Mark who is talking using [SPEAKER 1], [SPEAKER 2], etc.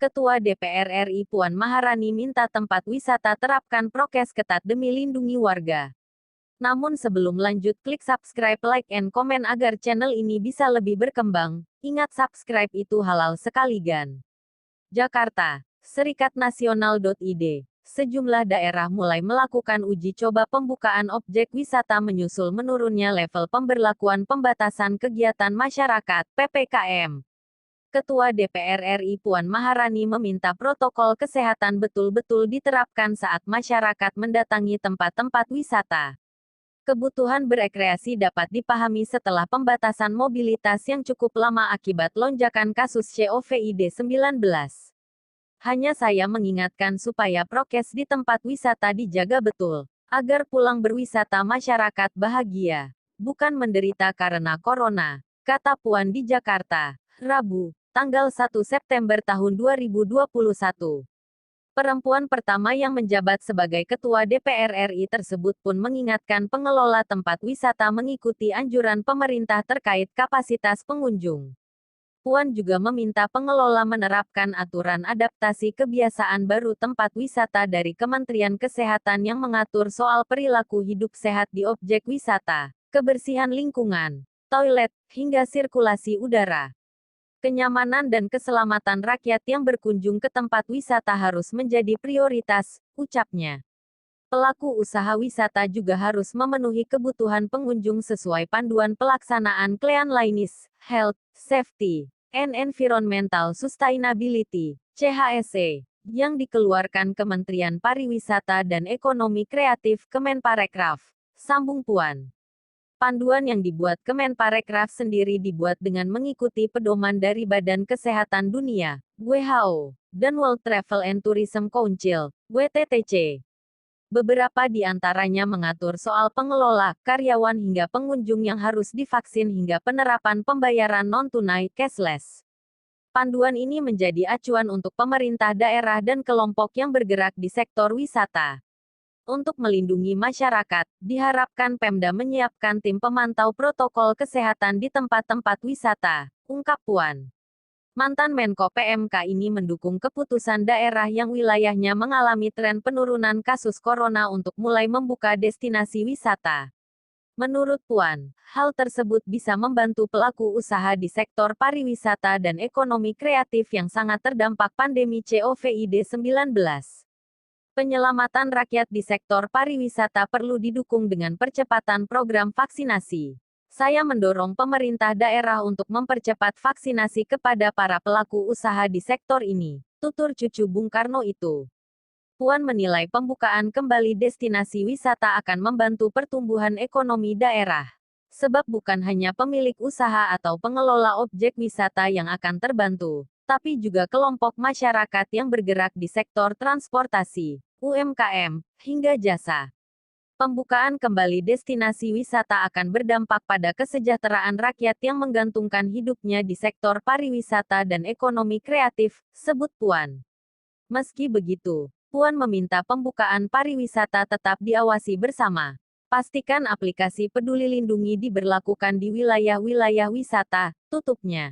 [SPEAKER 1] Ketua DPR RI Puan Maharani minta tempat wisata terapkan prokes ketat demi lindungi warga. Namun sebelum lanjut, klik subscribe, like, and comment agar channel ini bisa lebih berkembang. Ingat, subscribe itu halal sekali gan. Jakarta, serikatnasional.id. Sejumlah daerah mulai melakukan uji coba pembukaan objek wisata menyusul menurunnya level pemberlakuan pembatasan kegiatan masyarakat (PPKM). Ketua DPR RI Puan Maharani meminta protokol kesehatan betul-betul diterapkan saat masyarakat mendatangi tempat-tempat wisata. Kebutuhan berekreasi dapat dipahami setelah pembatasan mobilitas yang cukup lama akibat lonjakan kasus COVID-19. Hanya saya mengingatkan supaya prokes di tempat wisata dijaga betul, agar pulang berwisata masyarakat bahagia, bukan menderita karena corona, kata Puan di Jakarta, Rabu, tanggal 1 September tahun 2021. Perempuan pertama yang menjabat sebagai Ketua DPR RI tersebut pun mengingatkan pengelola tempat wisata mengikuti anjuran pemerintah terkait kapasitas pengunjung. Puan juga meminta pengelola menerapkan aturan adaptasi kebiasaan baru tempat wisata dari Kementerian Kesehatan yang mengatur soal perilaku hidup sehat di objek wisata, kebersihan lingkungan, toilet, hingga sirkulasi udara. Kenyamanan dan keselamatan rakyat yang berkunjung ke tempat wisata harus menjadi prioritas, ucapnya. Pelaku usaha wisata juga harus memenuhi kebutuhan pengunjung sesuai panduan pelaksanaan Clean Lines, Health, Safety, and Environmental Sustainability, CHSE, yang dikeluarkan Kementerian Pariwisata dan Ekonomi Kreatif Kemenparekraf, sambung Puan. Panduan yang dibuat Kemenparekraf sendiri dibuat dengan mengikuti pedoman dari Badan Kesehatan Dunia, WHO, dan World Travel and Tourism Council, WTTC. Beberapa di antaranya mengatur soal pengelola, karyawan hingga pengunjung yang harus divaksin hingga penerapan pembayaran non-tunai cashless. Panduan ini menjadi acuan untuk pemerintah daerah dan kelompok yang bergerak di sektor wisata. Untuk melindungi masyarakat, diharapkan Pemda menyiapkan tim pemantau protokol kesehatan di tempat-tempat wisata, ungkap Puan. Mantan Menko PMK ini mendukung keputusan daerah yang wilayahnya mengalami tren penurunan kasus corona untuk mulai membuka destinasi wisata. Menurut Puan, hal tersebut bisa membantu pelaku usaha di sektor pariwisata dan ekonomi kreatif yang sangat terdampak pandemi COVID-19. Penyelamatan rakyat di sektor pariwisata perlu didukung dengan percepatan program vaksinasi. Saya mendorong pemerintah daerah untuk mempercepat vaksinasi kepada para pelaku usaha di sektor ini, tutur cucu Bung Karno itu. Puan menilai pembukaan kembali destinasi wisata akan membantu pertumbuhan ekonomi daerah. Sebab bukan hanya pemilik usaha atau pengelola objek wisata yang akan terbantu, tapi juga kelompok masyarakat yang bergerak di sektor transportasi, UMKM, hingga jasa. Pembukaan kembali destinasi wisata akan berdampak pada kesejahteraan rakyat yang menggantungkan hidupnya di sektor pariwisata dan ekonomi kreatif, sebut Puan. Meski begitu, Puan meminta pembukaan pariwisata tetap diawasi bersama. Pastikan aplikasi Peduli Lindungi diberlakukan di wilayah-wilayah wisata, tutupnya.